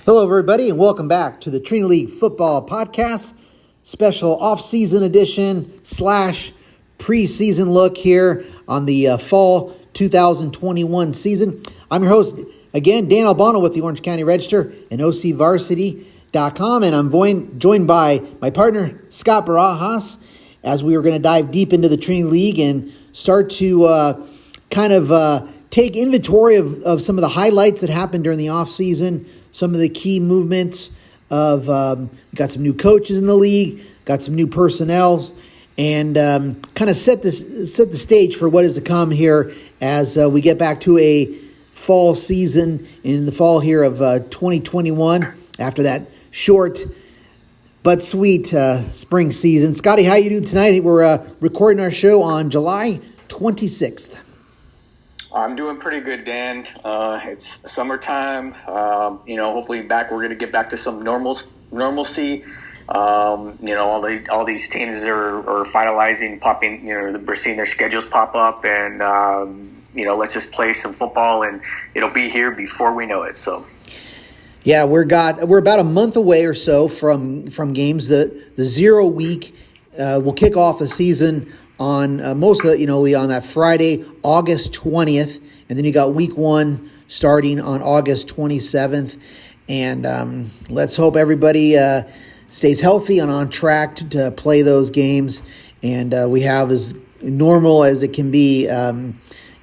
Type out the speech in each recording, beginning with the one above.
Hello, everybody, and welcome back to the Trinity League Football Podcast, special off-season edition / preseason look here on the fall 2021 season. I'm your host, again, Dan Albano with the Orange County Register and OCVarsity.com, and I'm joined by my partner, Scott Barajas, as we are going to dive deep into the Trinity League and start to take inventory of some of the highlights that happened during the off-season, some of the key movements of got some new coaches in the league, got some new personnel, and kind of set the stage for what is to come here as we get back to a fall season in the fall here of 2021 after that short but sweet spring season. Scotty, how you doing tonight? We're recording our show on July 26th. I'm doing pretty good, Dan. It's summertime. Hopefully we're going to get back to some normalcy. All these teams are finalizing, popping. We're seeing their schedules pop up, and let's just play some football, and it'll be here before we know it. So. Yeah, we're about a month away or so from games. The 0 week will kick off the season on on that Friday, August 20th, and then you got week 1 starting on August 27th. And let's hope everybody stays healthy and on track to play those games. And we have as normal as it can be,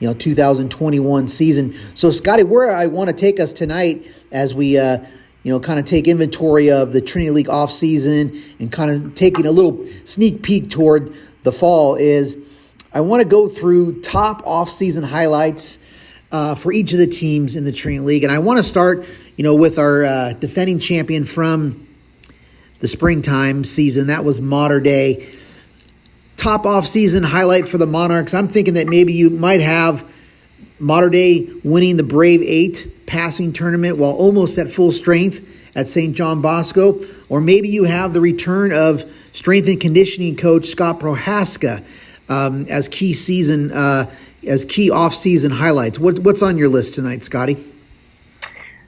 2021 season. So, Scotty, where I want to take us tonight as we kind of take inventory of the Trinity League offseason and kind of taking a little sneak peek toward the fall is I want to go through top off-season highlights for each of the teams in the Trinity League. And I want to start, with our defending champion from the springtime season. That was Mater Dei. Top off-season highlight for the Monarchs. I'm thinking that maybe you might have Mater Dei winning the Brave 8 passing tournament while almost at full strength at St. John Bosco. Or maybe you have the return of strength and conditioning coach Scott Prohaska as key off-season highlights. What's on your list tonight, Scotty?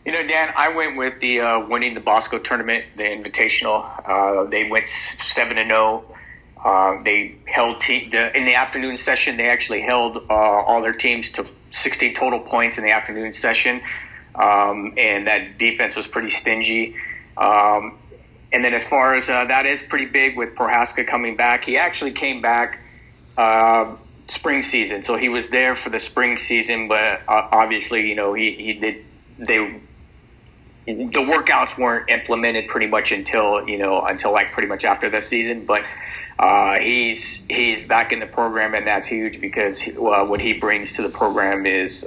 Dan, I went with the winning the Bosco tournament, the Invitational. They went 7-0. They held in the afternoon session. They actually held all their teams to 16 total points in the afternoon session, and that defense was pretty stingy. And then as far as that is pretty big with Prohaska coming back. He actually came back spring season, so he was there for the spring season. But obviously, the workouts weren't implemented pretty much until like pretty much after the season. But he's back in the program, and that's huge because what he brings to the program is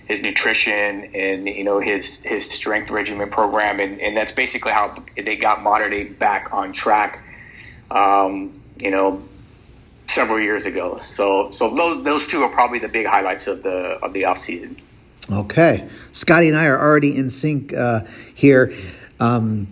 his nutrition and his strength regimen program, and that's basically how they got Mater Dei back on track several years ago. So those two are probably the big highlights of the off season. Okay, Scotty and I are already in sync here. How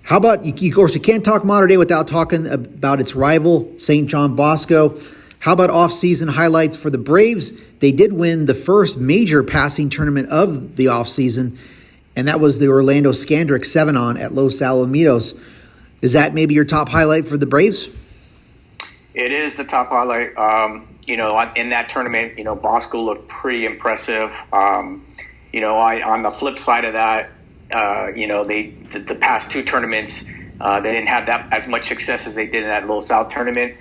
about of course you can't talk Mater Dei without talking about its rival St. John Bosco. How about off-season highlights for the Braves? They did win the first major passing tournament of the offseason, and that was the Orlando Scandrick 7-on at Los Alamitos. Is that maybe your top highlight for the Braves? It is the top highlight. In that tournament, Bosco looked pretty impressive. On the flip side of that, the past 2 tournaments, they didn't have that as much success as they did in that Los Al tournament.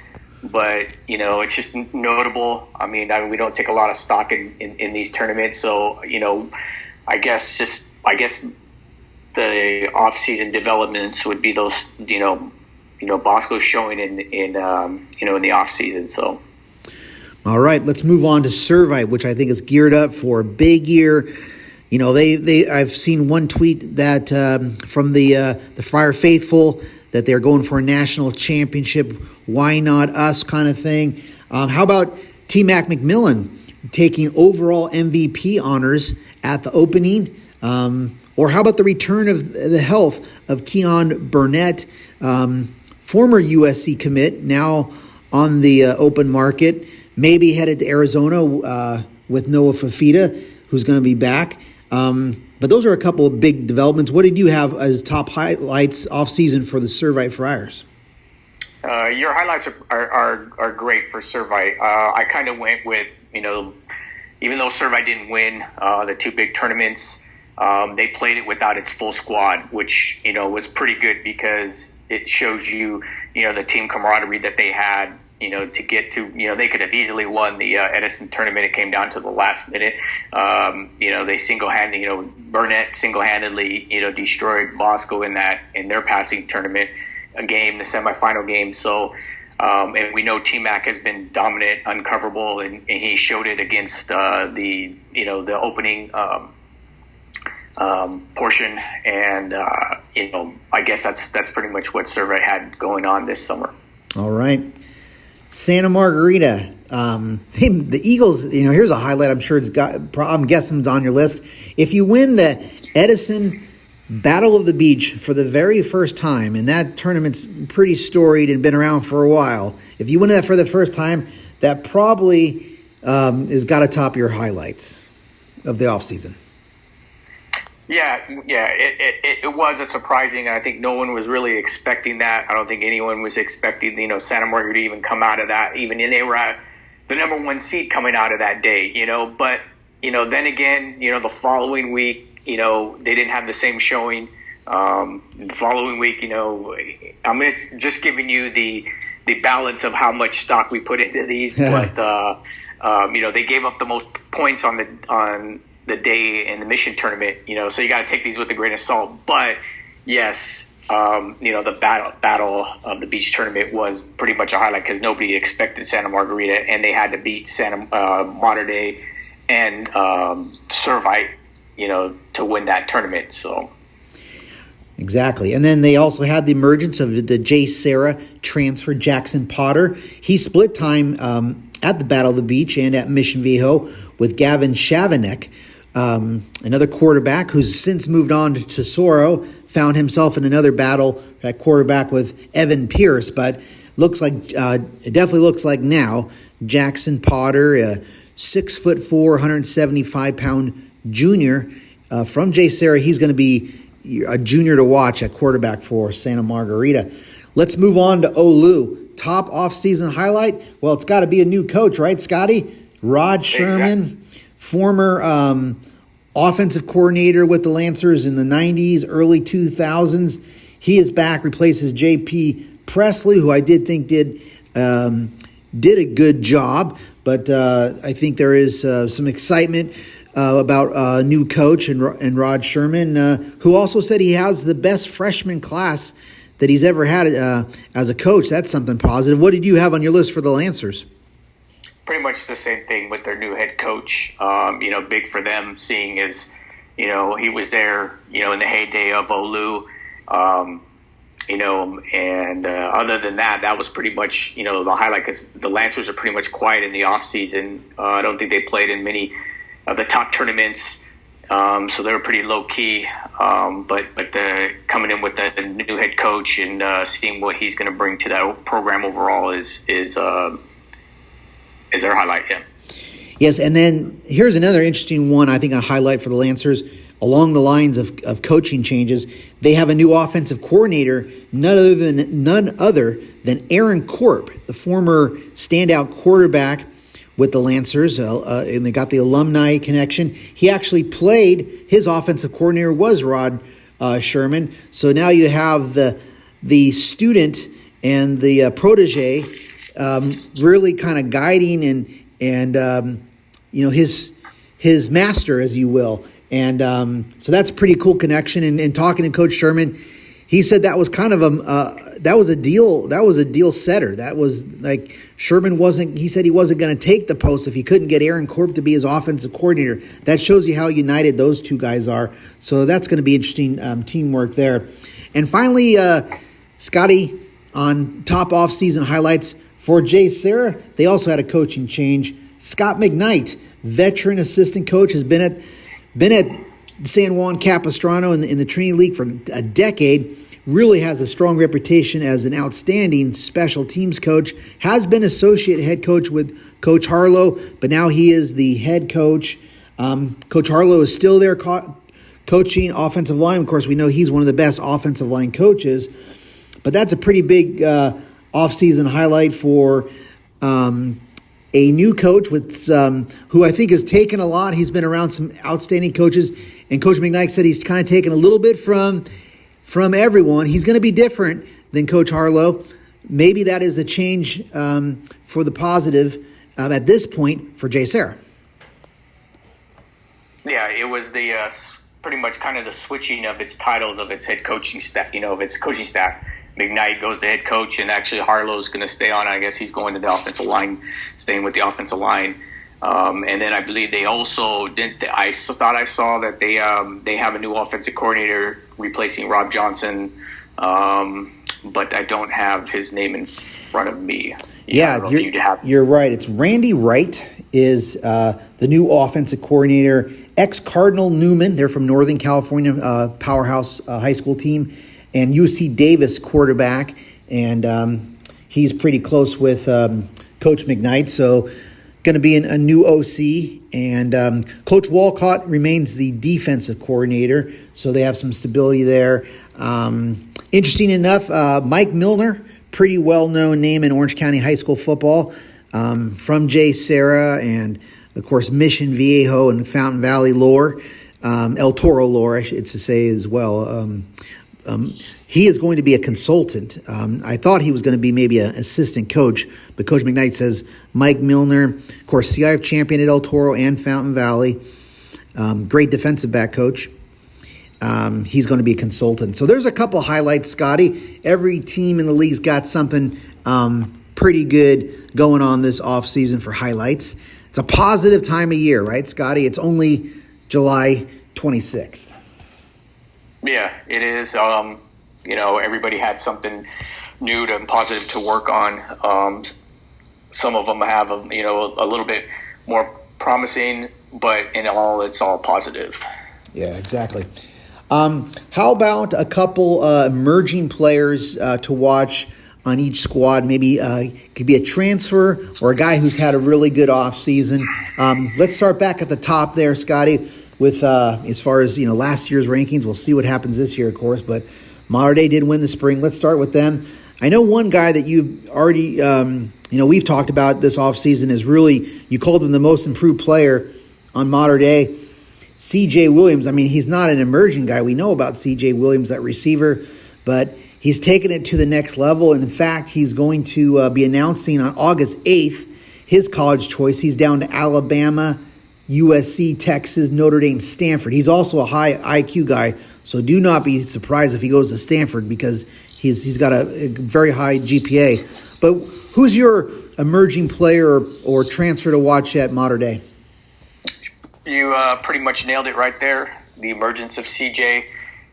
But, it's just notable. I mean, we don't take a lot of stock in these tournaments. So, I guess the off-season developments would be those, Bosco showing in the off-season. So. All right, let's move on to Servite, which I think is geared up for a big year. I've seen one tweet that from the Friar Faithful that they're going for a national championship. Why not us kind of thing. How about T-Mac McMillan taking overall MVP honors at the opening? Or how about the return of the health of Keon Burnett, former USC commit, now on the open market, maybe headed to Arizona with Noah Fafita, who's going to be back. But those are a couple of big developments. What did you have as top highlights off-season for the Servite Friars? Your highlights are great for Servite. I kind of went with, even though Servite didn't win the two big tournaments, they played it without its full squad, which, was pretty good because it shows you, the team camaraderie that they had, to get to, they could have easily won the Edison tournament. It came down to the last minute. They single-handedly, Burnett single-handedly, destroyed Bosco in their passing tournament game, the semifinal game. So, and we know T-Mac has been dominant, uncoverable, and he showed it against the opening portion. And I guess that's pretty much what Servite had going on this summer. All right, Santa Margarita. The Eagles. Here's a highlight. I'm sure I'm guessing it's on your list. If you win the Edison Battle of the Beach for the very first time, and that tournament's pretty storied and been around for a while. If you win that for the first time, that probably has got to top your highlights of the offseason. Yeah, it was a surprising. I think no one was really expecting that. I don't think anyone was expecting, Santa Margarita to even come out of that. Even they were the number one seed coming out of that day, But then again, the following week, they didn't have the same showing. The following week, I'm just giving you the balance of how much stock we put into these. But they gave up the most points on the day in the Mission tournament. So you got to take these with a grain of salt. But yes, the battle of the Beach tournament was pretty much a highlight because nobody expected Santa Margarita, and they had to beat Mater Dei and Servite, to win that tournament. So exactly. And then they also had the emergence of the J. Sarah transfer, Jackson Potter. He split time at the Battle of the Beach and at Mission Viejo with Gavin Shavanek, another quarterback who's since moved on to Tesoro, found himself in another battle at quarterback with Evan Pierce. But it definitely looks like now Jackson Potter, 6'4", 175-pound junior from J. Sarah. He's going to be a junior to watch at quarterback for Santa Margarita. Let's move on to Olu. Top offseason highlight? Well, it's got to be a new coach, right, Scotty? Rod Sherman, former offensive coordinator with the Lancers in the 90s, early 2000s. He is back, replaces J.P. Presley, who I did think did a good job. But I think there is some excitement about a new coach and Rod Sherman, who also said he has the best freshman class that he's ever had as a coach. That's something positive. What did you have on your list for the Lancers? Pretty much the same thing with their new head coach. Big for them, seeing as, he was there, in the heyday of Olu. And other than that was pretty much, the highlight, because the Lancers are pretty much quiet in the offseason. I don't think they played in many of the top tournaments, so they were pretty low-key. But coming in with the new head coach and seeing what he's going to bring to that program overall is their highlight, yeah. Yes, and then here's another interesting one I think a highlight for the Lancers along the lines of coaching changes. They have a new offensive coordinator, none other than Aaron Corp, the former standout quarterback with the Lancers, and they got the alumni connection. He actually played, his offensive coordinator was Rod Sherman. So now you have the student and the protege really kind of guiding and his master, as you will. And so that's a pretty cool connection. And talking to Coach Sherman, he said that was kind of that was a deal setter. That was like Sherman he said he wasn't going to take the post if he couldn't get Aaron Corp to be his offensive coordinator. That shows you how united those two guys are. So that's going to be interesting teamwork there. And finally, Scotty, on top offseason highlights for J. Sarah, they also had a coaching change. Scott McKnight, veteran assistant coach, has been at San Juan Capistrano in the Trinity League for a decade, really has a strong reputation as an outstanding special teams coach, has been associate head coach with Coach Harlow, but now he is the head coach. Coach Harlow is still there coaching offensive line. Of course, we know he's one of the best offensive line coaches, but that's a pretty big offseason highlight for a new coach with who I think has taken a lot. He's been around some outstanding coaches, and Coach McKnight said he's kind of taken a little bit from everyone. He's going to be different than Coach Harlow. Maybe that is a change for the positive at this point for Jay Serra. Yeah, it was the pretty much kind of the switching of its titles of its head coaching staff, of its coaching staff. McKnight goes to head coach, and actually Harlow's going to stay on. I guess he's going to the offensive line, staying with the offensive line. And then I believe they also didn't. I thought I saw that they have a new offensive coordinator replacing Rob Johnson, but I don't have his name in front of me. Yeah, you're right. It's Randy Wright is the new offensive coordinator. Ex-Cardinal Newman, they're from Northern California, powerhouse high school team, and UC Davis quarterback, and he's pretty close with Coach McKnight, so going to be a new OC, and Coach Walcott remains the defensive coordinator, so they have some stability there. Interesting enough, Mike Milner, pretty well-known name in Orange County high school football, from Jay Serra and, of course, Mission Viejo and Fountain Valley lore, El Toro lore, I should say as well. He is going to be a consultant. I thought he was going to be maybe an assistant coach, but Coach McKnight says Mike Milner, of course, CIF champion at El Toro and Fountain Valley, great defensive back coach. He's going to be a consultant. So there's a couple highlights, Scotty. Every team in the league's got something pretty good going on this offseason for highlights. It's a positive time of year, right, Scotty? It's only July 26th. Yeah, it is. Everybody had something new and positive to work on. Some of them have, a little bit more promising, but in all, it's all positive. Yeah, exactly. How about a couple emerging players to watch on each squad? Maybe it could be a transfer or a guy who's had a really good offseason. Let's start back at the top there, Scotty, with as far as last year's rankings. We'll see what happens this year, of course, but Mater Dei did win the spring. Let's start with them. I know one guy that you've already, we've talked about this offseason is really, you called him the most improved player on Mater Dei, C.J. Williams. I mean, he's not an emerging guy. We know about C.J. Williams, that receiver, but he's taken it to the next level. And in fact, he's going to be announcing on August 8th his college choice. He's down to Alabama, USC, Texas, Notre Dame, Stanford. He's also a high IQ guy, so do not be surprised if he goes to Stanford because he's got a very high GPA. But who's your emerging player or transfer to watch at Mater Dei? You pretty much nailed it right there. The emergence of CJ,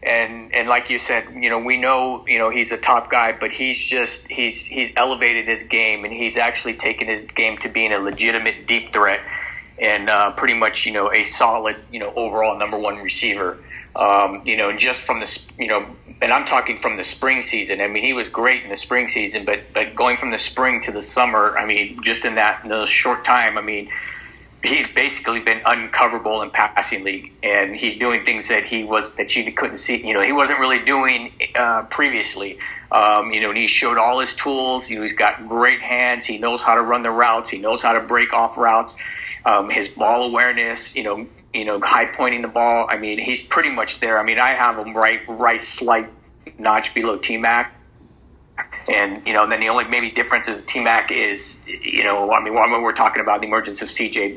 and like you said, we know he's a top guy, but he's elevated his game, and he's actually taken his game to being a legitimate deep threat, and pretty much a solid overall number one receiver. Just from the and I'm talking from the spring season. I mean, he was great in the spring season, but going from the spring to the summer, I mean, just in that short time, I mean, he's basically been uncoverable in passing league, and he's doing things that you couldn't see. He wasn't really doing previously. And he showed all his tools. He's got great hands. He knows how to run the routes. He knows how to break off routes. His ball awareness. High pointing the ball. I mean, he's pretty much there. I mean, I have him right slight notch below T-Mac. And, then the only maybe difference is T-Mac is, when we're talking about the emergence of CJ,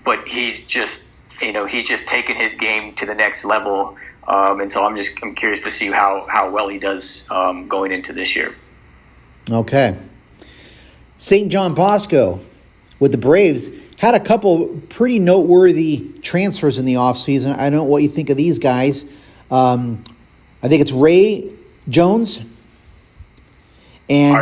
but he's just taken his game to the next level. And so I'm curious to see how well he does going into this year. Okay. St. John Bosco with the Braves had a couple pretty noteworthy transfers in the offseason. I don't know what you think of these guys. I think it's Ray Jones and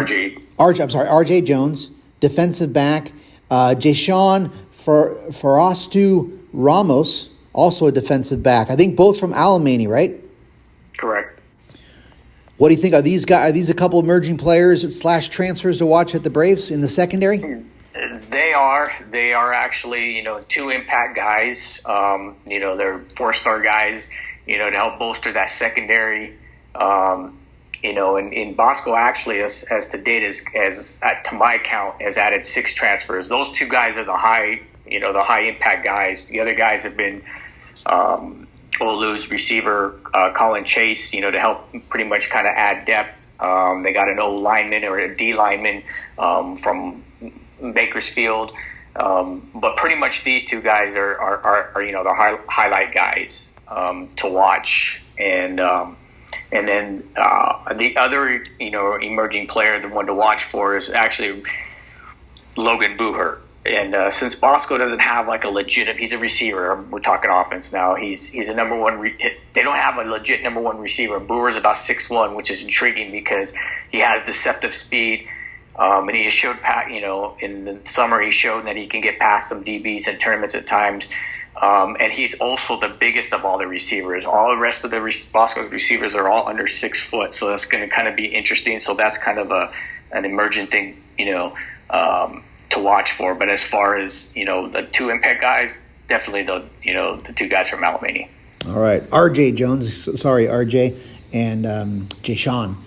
RJ Jones, defensive back. Jashawn Farastu Ramos, also a defensive back. I think both from Alemany, right? Correct. What do you think? Are these guys? Are these a couple emerging players / transfers to watch at the Braves in the secondary? They are actually, two impact guys. They're 4-star guys. to help bolster that secondary. And Bosco actually, as to date, to my count, has added 6 transfers. Those 2 guys are the high impact guys. The other guys have been Olu's receiver, Colin Chase, to help pretty much kind of add depth. They got an O lineman or a D lineman from Bakersfield. But pretty much these 2 guys are the highlight guys to watch. And then the other, emerging player, the one to watch for, is actually Logan Booher. And since Bosco doesn't have like a legit, he's a receiver. We're talking offense now. He's a number one. They don't have a legit number 1 receiver. Booher's about 6'1", which is intriguing because he has deceptive speed. And he has showed, in the summer, he showed that he can get past some DBs in tournaments at times. And he's also the biggest of all the receivers. All the rest of the Bosco receivers are all under 6 foot. So that's going to kind of be interesting. So that's kind of an emergent thing, to watch for. But as far as, the 2 impact guys, definitely the 2 guys from Alamany. All right. RJ and Jay Sean.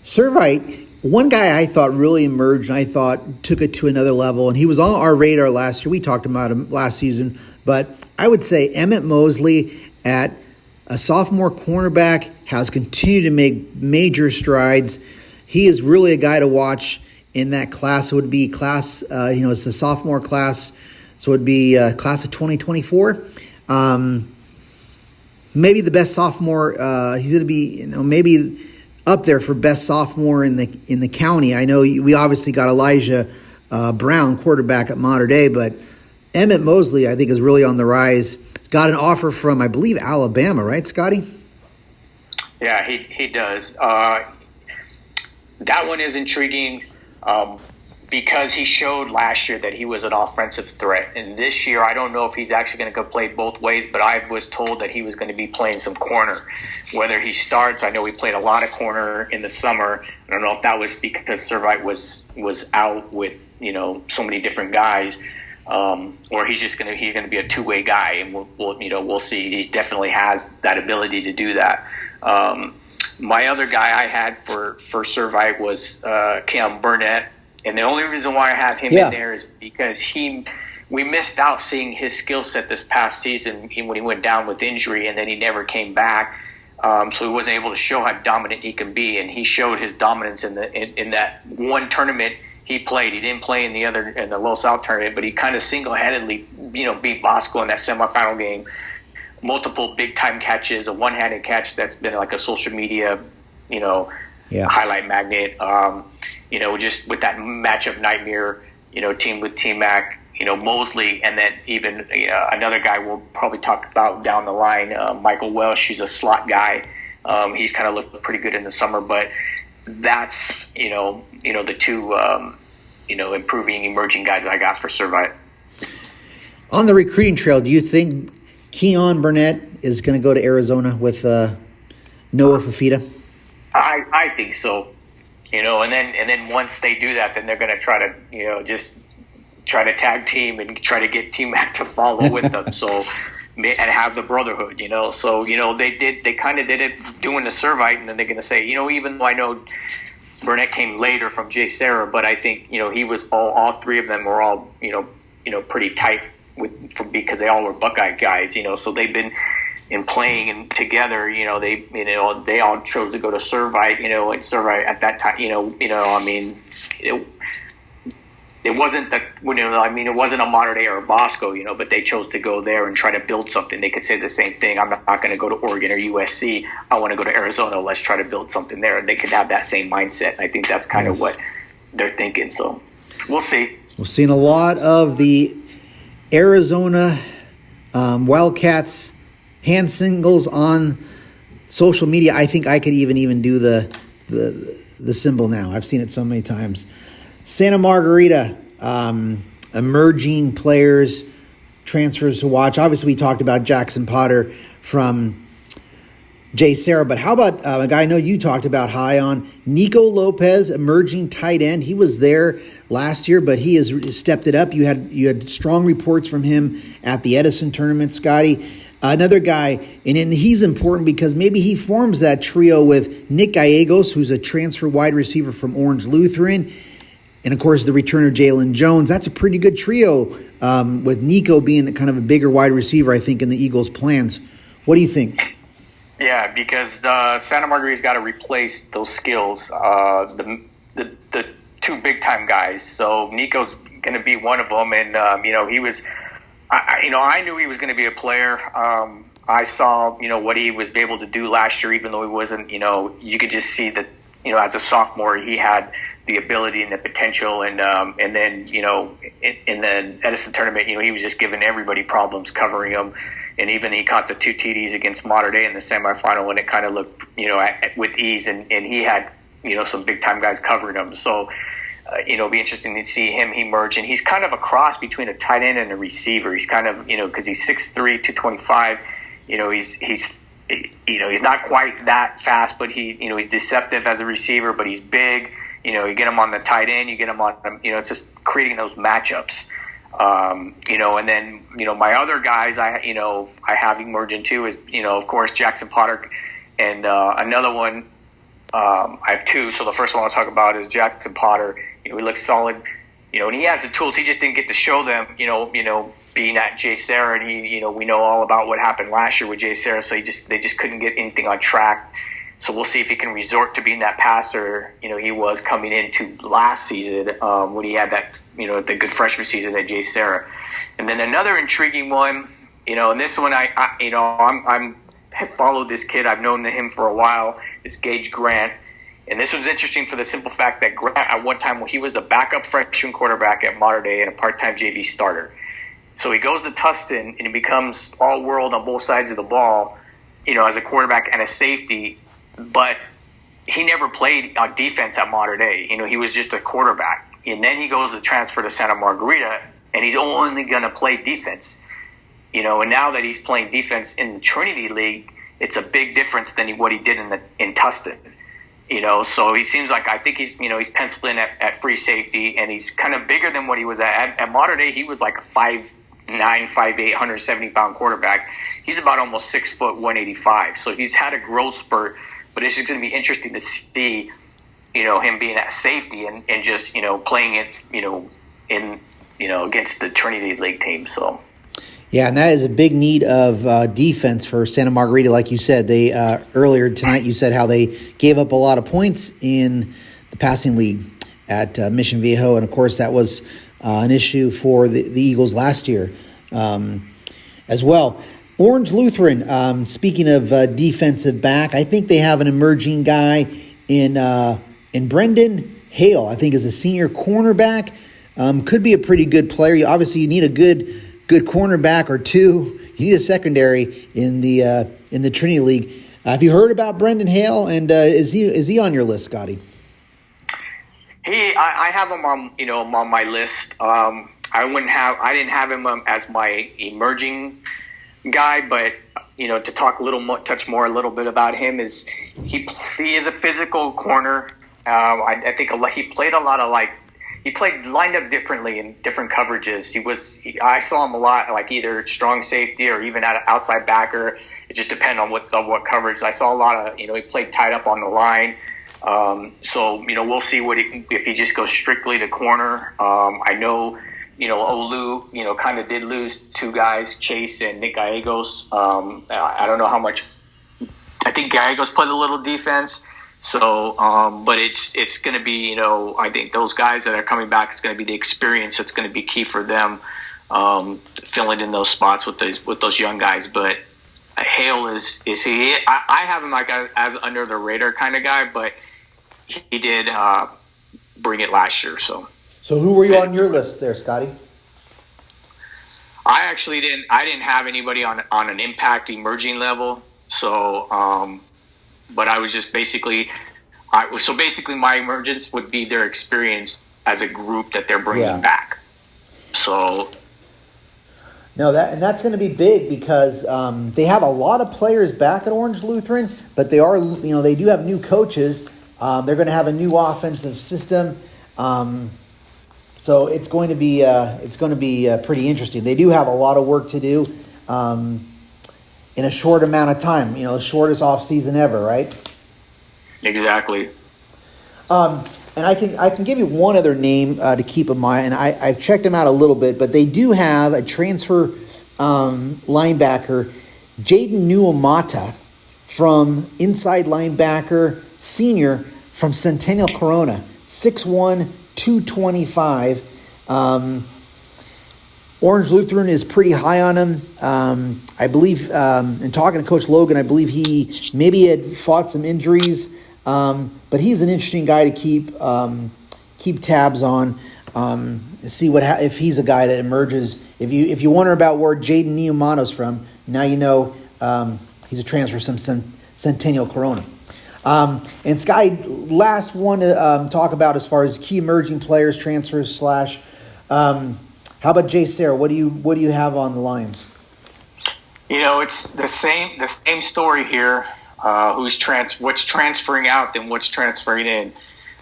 Servite, one guy I thought really emerged and I thought took it to another level, and he was on our radar last year. We talked about him last season, but I would say Emmett Mosley at a sophomore cornerback has continued to make major strides. He is really a guy to watch in that class. It would be class, it's a sophomore class, so it would be class of 2024. Maybe the best sophomore. He's going to be, maybe up there for best sophomore in the county. I know we obviously got Elijah Brown, quarterback at Mater Dei, but Emmett Mosley, I think, is really on the rise. He's got an offer from, I believe, Alabama, right, Scotty? Yeah, he does. That one is intriguing because he showed last year that he was an offensive threat. And this year, I don't know if he's actually going to go play both ways, but I was told that he was going to be playing some corner. Whether he starts, I know he played a lot of corner in the summer. I don't know if that was because Servite was out with, so many different guys. Or he's going to be a 2-way guy, and we'll see. He definitely has that ability to do that. My other guy I had for Servite was Cam Burnett, and the only reason why I have him in there is because we missed out seeing his skill set this past season when he went down with injury, and then he never came back. So he wasn't able to show how dominant he can be, and he showed his dominance in that one tournament he played. He didn't play in the Low South tournament, but he kind of single-handedly, beat Bosco in that semifinal game. Multiple big-time catches, a one-handed catch that's been like a social media, highlight magnet. Just with that matchup nightmare, team with T-Mac, Mosley, and then even another guy we'll probably talk about down the line, Michael Welsh. He's a slot guy. He's kind of looked pretty good in the summer, but that's the 2 improving emerging guys I got for Servite. On the recruiting trail, do you think Keon Burnett is going to go to Arizona with Noah Fafita? I think so. And then once they do that, then they're going to try to just try to tag team and try to get T-Mac to follow with them. So. And have the brotherhood, So, they kind of did it doing the Servite, and then they're going to say, even though I know Burnett came later from Jay Sarah, but I think, he was all 3 of them were all, pretty tight because they all were Buckeye guys, So they've been in playing and together, they all chose to go to Servite, and Servite at that time, it wasn't it wasn't a Mater Dei or a Bosco, but they chose to go there and try to build something. They could say the same thing. I'm not going to go to Oregon or USC. I want to go to Arizona. Let's try to build something there. And they could have that same mindset. I think that's kind of what they're thinking. So we'll see. We're seeing a lot of the Arizona Wildcats hand singles on social media. I think I could even do the symbol now. I've seen it so many times. Santa Margarita, emerging players, transfers to watch. Obviously, we talked about Jackson Potter from Jay Sarah, but how about a guy I know you talked about high on, Nico Lopez, emerging tight end. He was there last year, but he has stepped it up. You had strong reports from him at the Edison tournament, Scotty. Another guy, and he's important because maybe he forms that trio with Nick Gallegos, who's a transfer wide receiver from Orange Lutheran, and of course the returner Jalen Jones. That's a pretty good trio, with Nico being kind of a bigger wide receiver, I think, in the Eagles' plans. What do you think? Yeah, because Santa Margarita's got to replace those skills, the two big-time guys. So Nico's going to be one of them, and he was, I knew he was going to be a player. I saw, what he was able to do last year, even though he wasn't, you could just see that, as a sophomore, he had the ability and the potential, and then, in the Edison tournament, he was just giving everybody problems covering him. And even he caught the 2 TDs against Mater Dei in the semifinal when it kind of looked, with ease. And he had, some big-time guys covering him. So, it'll be interesting to see him emerge. And he's kind of a cross between a tight end and a receiver. He's kind of, because he's 6'3", 225. He's not quite that fast, but he's deceptive as a receiver, but he's big. You get him on the tight end, you get him on, it's just creating those matchups. And then, my other guys I have emerging too is, of course, Jackson Potter, and another one, I have two. So the first one I'll talk about is Jackson Potter. He looks solid, and he has the tools. He just didn't get to show them, being at Jay Sarah, and we know all about what happened last year with Jay Sarah. So they just couldn't get anything on track. So we'll see if he can resort to being that passer, he was coming into last season, when he had that, the good freshman season at Jay Sarah. And then another intriguing one, and this one I have followed this kid. I've known him for a while. Is Gage Grant. And this was interesting for the simple fact that Grant, at one time, he was a backup freshman quarterback at Mater Dei and a part-time JV starter. So he goes to Tustin and he becomes all-world on both sides of the ball, as a quarterback and a safety. But he never played on defense at Mater Dei. He was just a quarterback. And then he goes to transfer to Santa Margarita, and he's only going to play defense. And now that he's playing defense in the Trinity League, it's a big difference than what he did in Tustin. So he seems like, I think he's penciled in at free safety, and he's kind of bigger than what he was at Mater Dei. He was like a 5'9", 5'8", 170-pound quarterback. He's about almost 6 foot, 185. So he's had a growth spurt. But it's just going to be interesting to see, him being at safety and just, playing it, against the Trinity League team. So, yeah, and that is a big need of defense for Santa Margarita. Like you said, they earlier tonight you said how they gave up a lot of points in the passing league at Mission Viejo, and of course that was an issue for the Eagles last year as well. Orange Lutheran, speaking of defensive back, I think they have an emerging guy in Brendan Hale, I think is a senior cornerback. Could be a pretty good player. Obviously, you need a good cornerback or two. You need a secondary in the Trinity League. Have you heard about Brendan Hale, and is he on your list, Scotty? I have him on my list. I didn't have him as my emerging guy, but to talk touch more a little bit about him is he is a physical corner. I think he played a lot of he played lined up differently in different coverages. I saw him a lot like either strong safety or even at an outside backer. It just depended on what coverage. I saw a lot of he played tied up on the line. So we'll see if he just goes strictly to corner. I know. Olu, kind of did lose two guys, Chase and Nick Gallegos. I don't know how much. I think Gallegos played a little defense. So, but it's going to be, I think those guys that are coming back, it's going to be the experience that's going to be key for them, filling in those spots with those young guys. But Hale is he? I have him like as under the radar kind of guy, but he did bring it last year. So who were you on your list there, Scotty? I actually didn't have anybody on an impact emerging level. So, but I was just basically my emergence would be their experience as a group that they're bringing back. So. No, that's going to be big because they have a lot of players back at Orange Lutheran, but they are, they do have new coaches. They're going to have a new offensive system. So it's going to be pretty interesting. They do have a lot of work to do, in a short amount of time. The shortest offseason ever, right? Exactly. And I can give you one other name to keep in mind, and I've checked them out a little bit, but they do have a transfer linebacker, Jayden Newell from inside linebacker, senior from Centennial Corona, 6'1", 225. Orange Lutheran is pretty high on him. I believe, in talking to Coach Logan, I believe he maybe had fought some injuries, but he's an interesting guy to keep tabs on. See if he's a guy that emerges. If you wonder about where Jayden Newell from, now you know he's a transfer from Centennial Corona. And Scotty, last one to talk about as far as key emerging players, transfers / how about Jay Sarah? What do you have on the Lions? It's the same story here. What's transferring out than what's transferring in,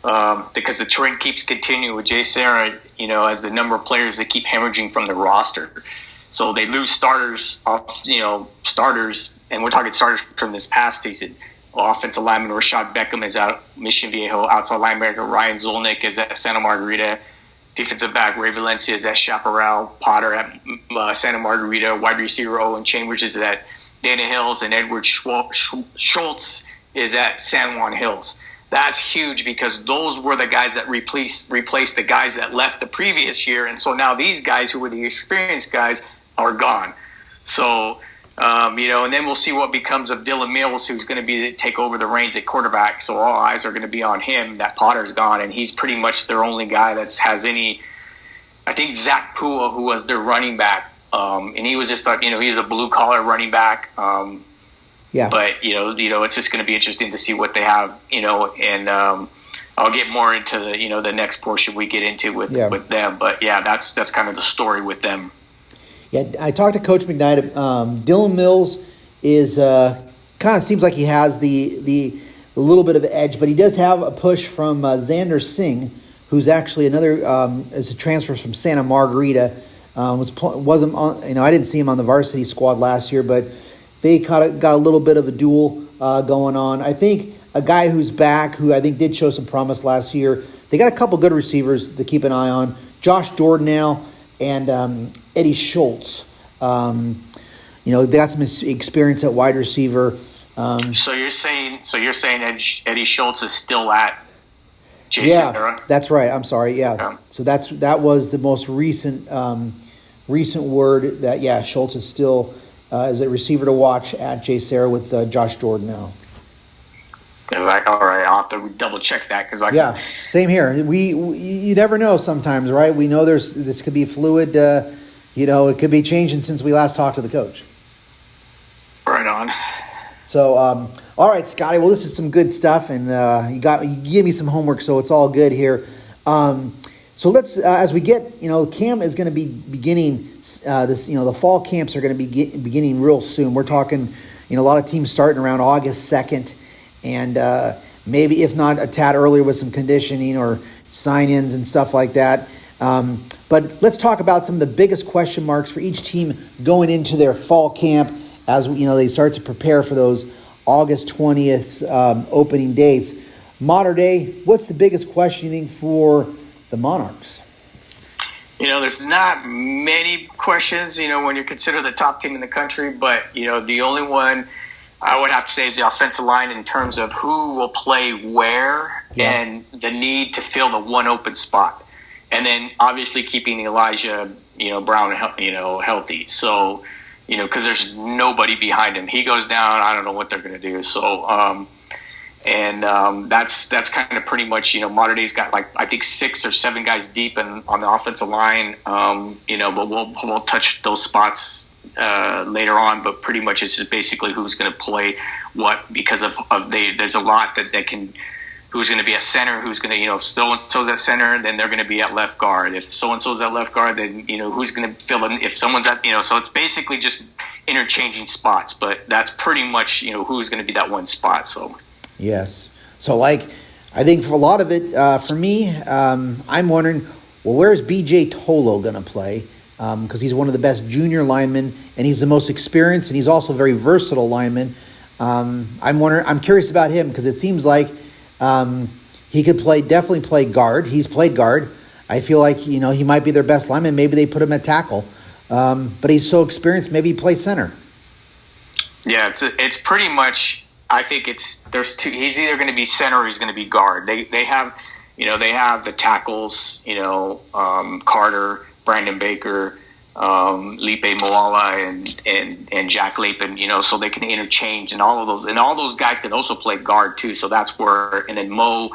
because the trend keeps continuing with Jay Sarah. As the number of players that keep hemorrhaging from the roster, so they lose starters, and we're talking starters from this past season. Offensive lineman Rashad Beckham is out, Mission Viejo. Outside linebacker Ryan Zolnick is at Santa Margarita. Defensive back Ray Valencia is at Chaparral. Potter at Santa Margarita. Wide receiver Owen Chambers is at Dana Hills, and Edward Schultz is at San Juan Hills. That's huge because those were the guys that replaced the guys that left the previous year, and so now these guys who were the experienced guys are gone. So, and then we'll see what becomes of Dylan Mills, who's going to take over the reins at quarterback. So all eyes are going to be on him. That Potter's gone, and he's pretty much their only guy that has any. I think Zach Pua, who was their running back, and he was just he's a blue collar running back. Yeah. But it's just going to be interesting to see what they have. And I'll get more into the next portion we get into with them. But yeah, that's kind of the story with them. Yeah, I talked to Coach McKnight. Dylan Mills is kind of seems like he has the little bit of edge, but he does have a push from Xander Singh, who's actually another is a transfer from Santa Margarita. Wasn't on, I didn't see him on the varsity squad last year, but they got a little bit of a duel going on. I think a guy who's back, who I think did show some promise last year. They got a couple good receivers to keep an eye on. Josh Jordanell and Eddie Schultz. They got some experience at wide receiver. So you're saying Eddie Schultz is still at JC? Yeah, that's right. I'm sorry. Yeah. So that was the most recent word that Schultz is still as a receiver to watch at J. Sarah with Josh Jordan now. All right, I'll have to double check that same here. You never know sometimes, right? We know this could be fluid. It could be changing since we last talked to the coach. Right on. So, all right, Scotty. Well, this is some good stuff, and you gave me some homework, so it's all good here. So let's, as we get, camp is going to be beginning the fall camps are going to be beginning real soon. We're talking, a lot of teams starting around August 2nd, and maybe if not a tad earlier with some conditioning or sign-ins and stuff like that. But let's talk about some of the biggest question marks for each team going into their fall camp as they start to prepare for those August 20th opening dates. Modern day, what's the biggest question you think for the Monarchs? There's not many questions, when you consider the top team in the country, but, the only one I would have to say is the offensive line in terms of who will play where and the need to fill the one open spot. And then obviously keeping Elijah, Brown, healthy. So, because there's nobody behind him. He goes down, I don't know what they're going to do. So, that's kind of pretty much, Modern Day's got I think 6 or 7 guys deep on the offensive line, but we'll touch those spots later on. But pretty much it's just basically who's going to play what, because there's a lot that can, who's going to be a center, who's going to, if so-and-so's at center, then they're going to be at left guard. If so-and-so's at left guard, then, who's going to fill in, if someone's at, so it's basically just interchanging spots. But that's pretty much, who's going to be that one spot, so. Yes. So, I think for a lot of it, for me, I'm wondering, well, where's B.J. Tolo going to play? because he's one of the best junior linemen, and he's the most experienced, and he's also a very versatile lineman. I'm curious about him because it seems like he could definitely play guard. He's played guard. I feel like he might be their best lineman. Maybe they put him at tackle, but he's so experienced. Maybe he plays center. Yeah, it's pretty much. I think there's two. He's either going to be center or he's going to be guard. They have the tackles. Carter, Brandon Baker, Lipe Moala, and Jack Lapin. So they can interchange, and all those guys can also play guard too. So that's where, and then Mo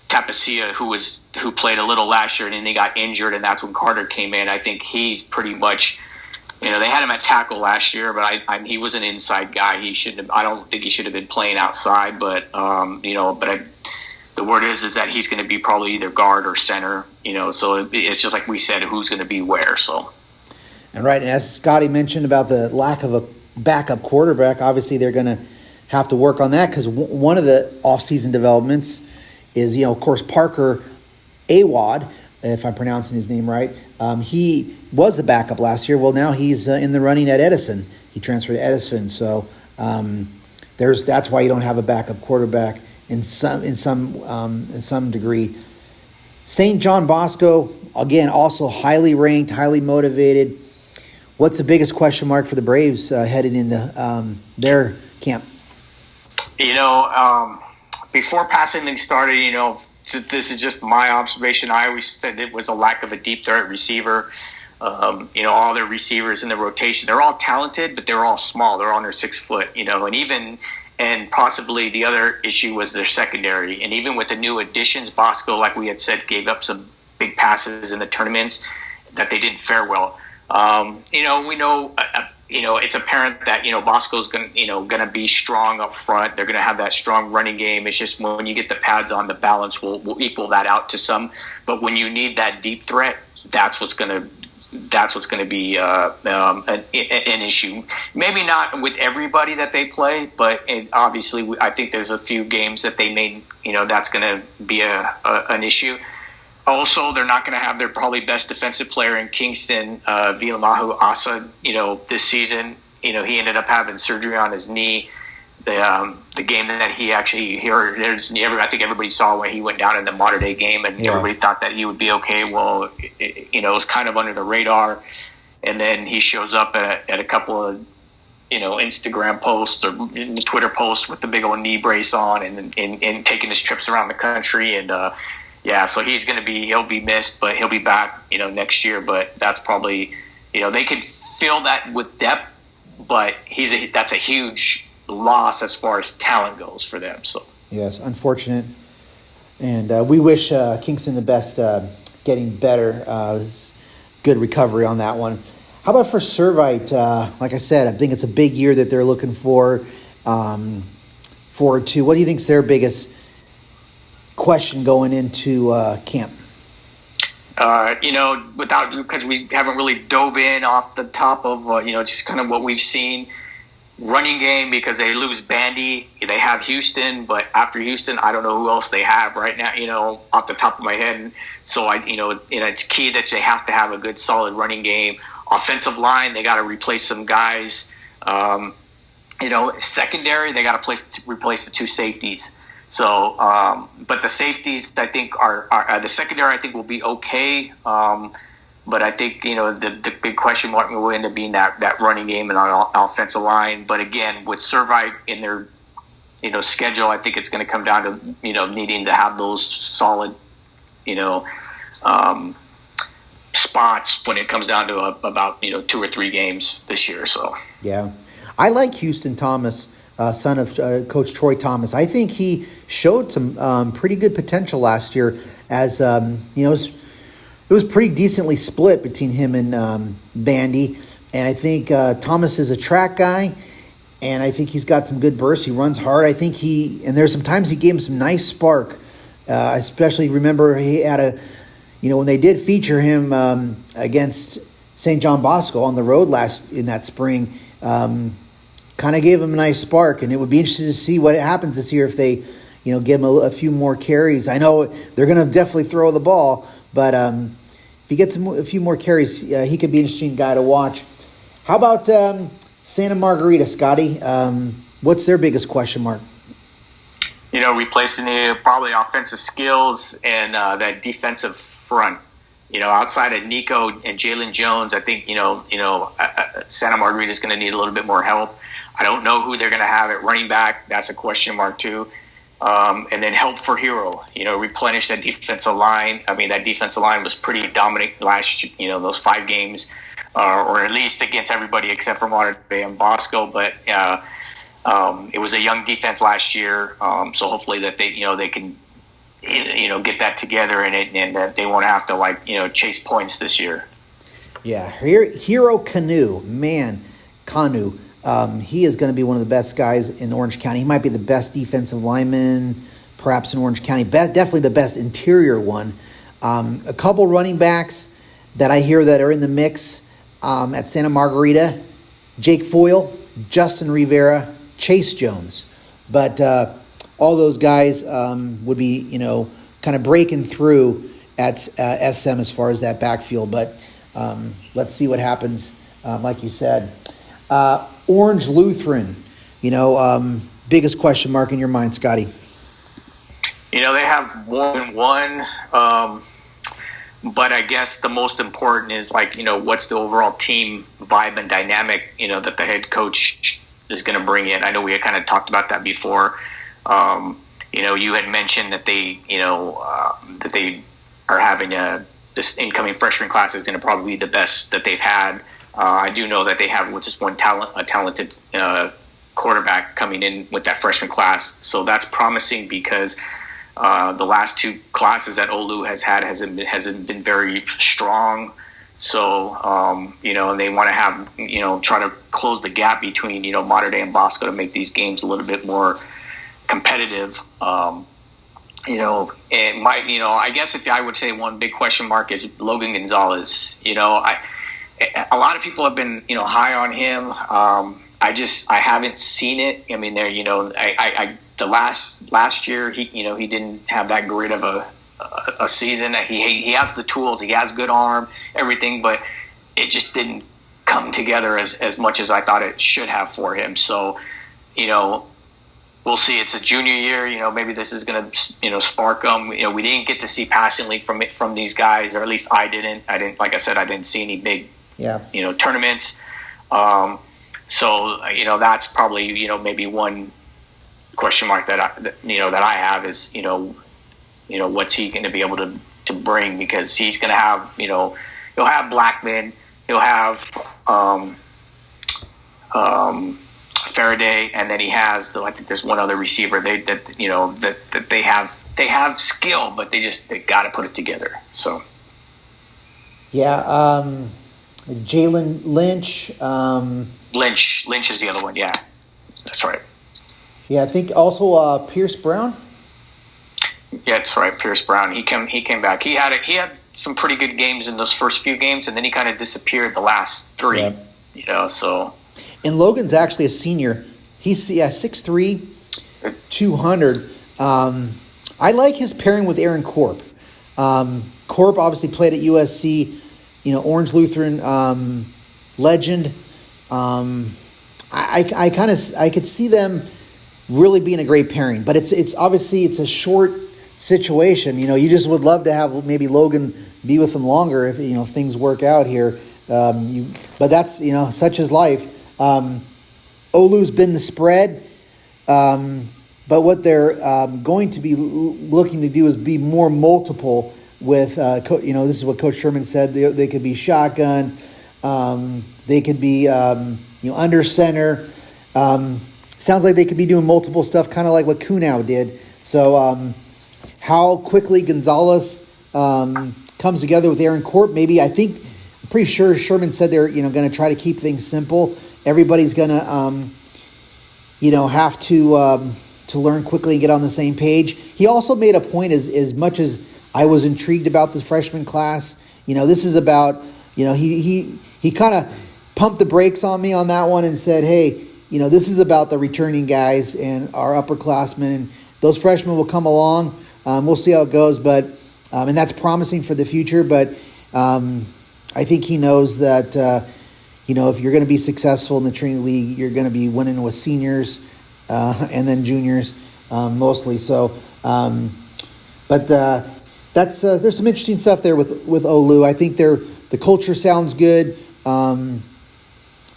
Tapacia, who played a little last year, and then he got injured, and that's when Carter came in. I think he's pretty much. They had him at tackle last year, but he was an inside guy. I don't think he should have been playing outside, but the word is that he's going to be probably either guard or center. So it's just like we said, who's going to be where. So, and right, as Scotty mentioned about the lack of a backup quarterback, obviously they're going to have to work on that because one of the offseason developments is, of course, Parker Awad, if I'm pronouncing his name right. He was the backup last year. Well, now he's in the running at Edison. He transferred to Edison, so that's why you don't have a backup quarterback in some degree. St. John Bosco, again, also highly ranked, highly motivated. What's the biggest question mark for the Braves headed into their camp? Before passing things started, this is just my observation. I always said it was a lack of a deep threat receiver. All their receivers in the rotation, they're all talented, but they're all small. They're under 6 foot, and possibly the other issue was their secondary. And even with the new additions, Bosco, like we had said, gave up some big passes in the tournaments that they didn't fare well. We know, it's apparent that, Bosco's going to be strong up front. They're going to have that strong running game. It's just when you get the pads on, the balance will equal that out to some. But when you need that deep threat, that's what's going to be an issue. Maybe not with everybody that they play, but obviously I think there's a few games that they may, that's going to be an issue. Also, they're not going to have their probably best defensive player in Kingston, Vilamahu Asa, this season. He ended up having surgery on his knee. The game that he actually I think everybody saw when he went down in the modern day game, and everybody thought that he would be okay. Well, it was kind of under the radar, and then he shows up at a couple of Instagram posts or Twitter posts with the big old knee brace on, and taking his trips around the country, and so he'll be missed, but he'll be back next year. But that's probably they could fill that with depth, but that's a huge loss as far as talent goes for them. So yes, unfortunate, and we wish Kingston the best, getting better. Good recovery on that one. How about for Servite? Like I said, I think it's a big year that they're looking forward to. What do you think is their biggest question going into camp? Because we haven't really dove in off the top of just kind of what we've seen. Running game, because they lose Bandy, they have Houston, but after Houston, I don't know who else they have right now, off the top of my head. So it's key that they have to have a good solid running game. Offensive line, they got to replace some guys. Secondary, they got to replace the 2 safeties. So, but the safeties, I think are the secondary, I think will be okay. But I think, the big question mark will end up being that running game and on offensive line. But again, with Servite in their, schedule, I think it's going to come down to, needing to have those solid, spots when it comes down to about 2 or 3 games this year. So, yeah, I like Houston Thomas, son of Coach Troy Thomas. I think he showed some pretty good potential last year as, it was pretty decently split between him and Bandy. And I think Thomas is a track guy, and I think he's got some good bursts. He runs hard. I think and there's some times he gave him some nice spark. I especially remember he had when they did feature him against St. John Bosco on the road in that spring, kind of gave him a nice spark. And it would be interesting to see what happens this year if they, give him a few more carries. I know they're going to definitely throw the ball, but he gets a few more carries, he could be an interesting guy to watch. How about Santa Margarita, Scotty? What's their biggest question mark? Replacing probably offensive skills and that defensive front. Outside of Nico and Jalen Jones, I think Santa Margarita is going to need a little bit more help. I don't know who they're going to have at running back. That's a question mark too. And then help for Hero. Replenish that defensive line. I mean, that defensive line was pretty dominant last. Those 5 games, or at least against everybody except for Mater Dei and Bosco. But it was a young defense last year, so hopefully that they can get that together and that they won't have to chase points this year. Yeah, Hero Kanu, he is going to be one of the best guys in Orange County. He might be the best defensive lineman, perhaps in Orange County. Definitely the best interior one. A couple running backs that I hear that are in the mix at Santa Margarita: Jake Foyle, Justin Rivera, Chase Jones. But all those guys would be, kind of breaking through at SM as far as that backfield. But let's see what happens, like you said. Orange Lutheran, biggest question mark in your mind, Scotty? They have more than one, but I guess the most important is what's the overall team vibe and dynamic, that the head coach is going to bring in. I know we had kind of talked about that before. You had mentioned that they are having this incoming freshman class is going to probably be the best that they've had. I do know that they have just a talented quarterback coming in with that freshman class. So that's promising because the last 2 classes that Olu has had hasn't been very strong. So, and they want to have, try to close the gap between, Mater Dei and Bosco to make these games a little bit more competitive. I guess if I would say one big question mark is Logan Gonzalez. A lot of people have been, high on him. I haven't seen it. I mean, the last year, he didn't have that great of a season. He has the tools, he has good arm, everything, but it just didn't come together as much as I thought it should have for him. So, we'll see. It's a junior year. Maybe this is going to, spark them. We didn't get to see passing league from these guys, or at least I didn't. Like I said, I didn't see any big, tournaments. So that's probably maybe one question mark that I have is what's he going to be able to bring, because he's going to have he'll have Blackman, he'll have Faraday, and then he has I think there's one other receiver that they have skill, but they got to put it together. So Jalen Lynch. Lynch is the other one. Yeah, that's right. Yeah, I think also Pierce Brown. Yeah, that's right. Pierce Brown. He came back. He had some pretty good games in those first few games, and then he kind of disappeared the last 3. Yeah. So. And Logan's actually a senior. He's 6'3", 200. I like his pairing with Aaron Corp. Corp obviously played at USC. Orange Lutheran legend. I could see them really being a great pairing, but it's obviously it's a short situation. You just would love to have maybe Logan be with them longer if things work out here. But that's such is life. Olu's been the spread, but what they're going to be looking to do is be more multiple with this is what Coach Sherman said. They could be shotgun, they could be under center. Sounds like they could be doing multiple stuff, kind of like what Kunau did. So how quickly Gonzalez comes together with Aaron Corp, maybe. I'm pretty sure Sherman said they're going to try to keep things simple. Everybody's going to have to learn quickly and get on the same page. He also made a point, as much as I was intrigued about the freshman class, this is about he kind of pumped the brakes on me on that one and said, hey, this is about the returning guys and our upperclassmen, and those freshmen will come along. We'll see how it goes, but and that's promising for the future. But I think he knows that, if you're going to be successful in the Trinity League, you're going to be winning with seniors and then juniors mostly. So, but that's there's some interesting stuff there with Olu. I think the culture sounds good.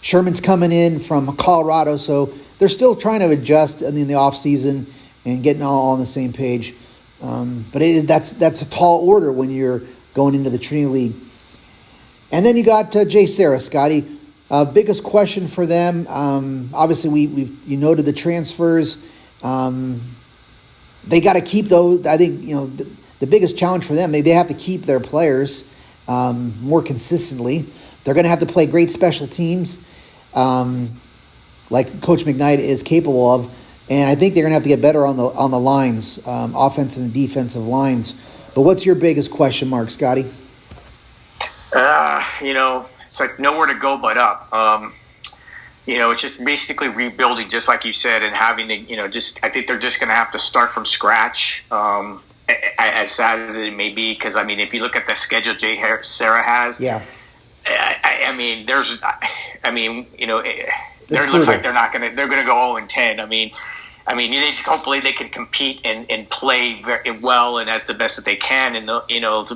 Sherman's coming in from Colorado, so they're still trying to adjust in the offseason and getting all on the same page. But that's a tall order when you're going into the Trinity League. And then you got Jay Sarah, Scotty. Biggest question for them, obviously you noted the transfers. They got to keep those. I think the biggest challenge for them, they have to keep their players more consistently. They're going to have to play great special teams, like Coach McKnight is capable of, and I think they're going to have to get better on the lines, offensive and defensive lines. But what's your biggest question mark, Scotty? It's like nowhere to go but up. It's just basically rebuilding, just like you said, and having to, I think they're just going to have to start from scratch. As sad as it may be, because if you look at the schedule Jay Sarah has, yeah, it looks like they're going to go 0-10. Hopefully they can compete and play very well and as the best that they can, and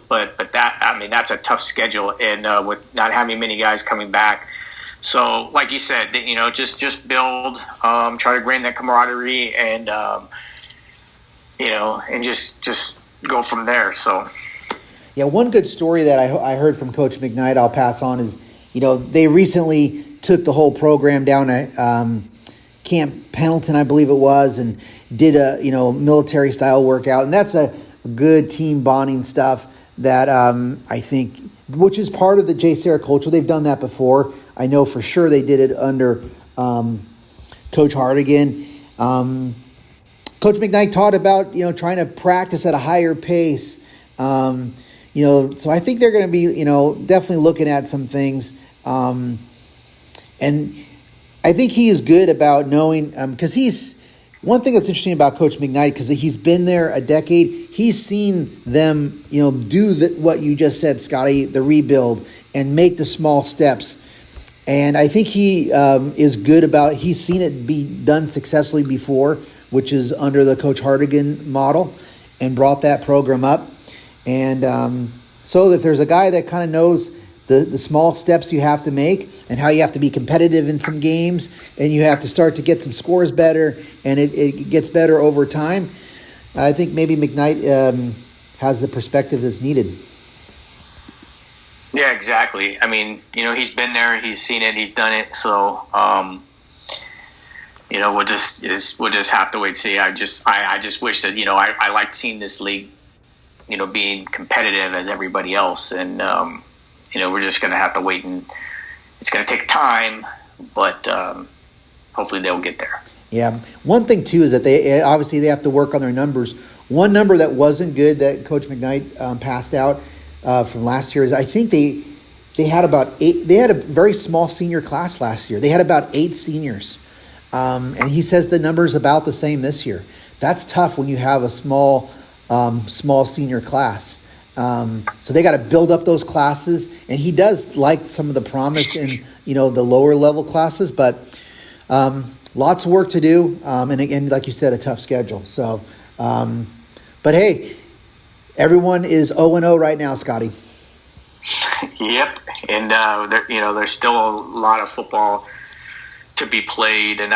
but that's a tough schedule, and with not having many guys coming back. So, like you said, just build, try to gain that camaraderie, and and just go from there. So, yeah, one good story that I heard from Coach McKnight I'll pass on is, they recently took the whole program down at Camp Pendleton, I believe it was, and did a military style workout, and that's a good team bonding stuff that I think, which is part of the Jay Sarah culture. They've done that before. I know for sure they did it under Coach Hardigan. Coach McKnight taught about trying to practice at a higher pace. So I think they're going to be definitely looking at some things, and I think he is good about knowing, because one thing that's interesting about Coach McKnight, because he's been there a decade, he's seen them, do what you just said, Scotty, the rebuild, and make the small steps. And I think he is good about, he's seen it be done successfully before, which is under the Coach Hardigan model, and brought that program up. And so if there's a guy that kind of knows the small steps you have to make and how you have to be competitive in some games, and you have to start to get some scores better, and it gets better over time, I think maybe McKnight has the perspective that's needed. Yeah, exactly. He's been there, he's seen it, he's done it. So, we'll just have to wait and see. I just wish that I liked seeing this league, being competitive as everybody else, and we're just going to have to wait, and it's going to take time, but hopefully they'll get there. Yeah. One thing, too, is that they have to work on their numbers. One number that wasn't good that Coach McKnight passed out from last year is, I think they had about 8. They had a very small senior class last year. They had about 8 seniors. And he says the number's about the same this year. That's tough when you have a small senior class. So they got to build up those classes, and he does like some of the promise in the lower level classes, but lots of work to do, and again, like you said, a tough schedule. So, but hey, everyone is 0-0 right now, Scotty. Yep, and there's still a lot of football to be played, and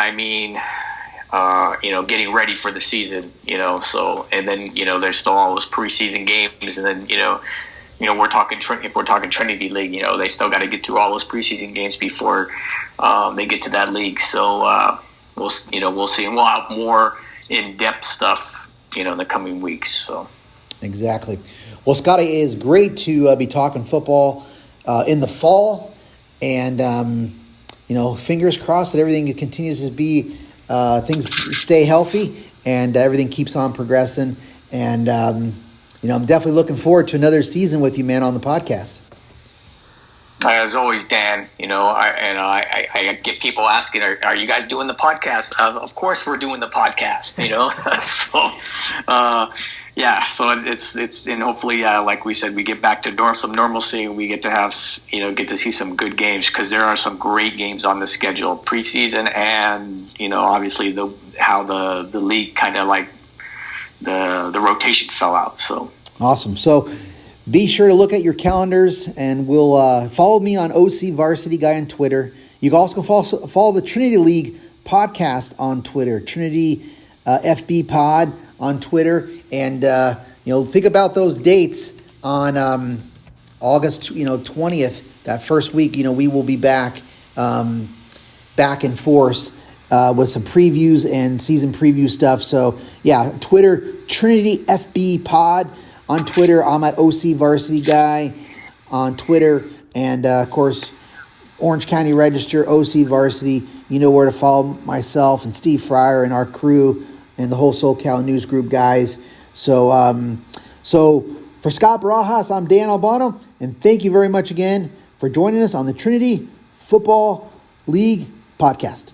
getting ready for the season, so, and then, there's still all those preseason games, and then, if we're talking Trinity League, they still got to get through all those preseason games before they get to that league. So we'll see, and we'll have more in-depth stuff, in the coming weeks. So exactly. Well, Scotty, it is great to be talking football in the fall, and fingers crossed that everything continues to be. Things stay healthy, and everything keeps on progressing. And, I'm definitely looking forward to another season with you, man, on the podcast. As always, Dan, I get people asking, are you guys doing the podcast? Of course we're doing the podcast, so, Yeah, so it's and hopefully, like we said, we get back to some normalcy, and we get to have get to see some good games, because there are some great games on the schedule preseason, and obviously how the league kind of like the rotation fell out. So awesome. So be sure to look at your calendars, and we'll follow me on OC Varsity Guy on Twitter. You can also follow the Trinity League Podcast on Twitter, Trinity FB Pod on Twitter, and think about those dates on August 20th. That first week, we will be back in force with some previews and season preview stuff. So yeah, Twitter, Trinity FB Pod on Twitter. I'm at OC Varsity Guy on Twitter, and of course, Orange County Register, OC Varsity. You know where to follow myself and Steve Fryer and our crew and the whole SoCal News Group guys. So for Scott Barajas, I'm Dan Albano, and thank you very much again for joining us on the Trinity Football League Podcast.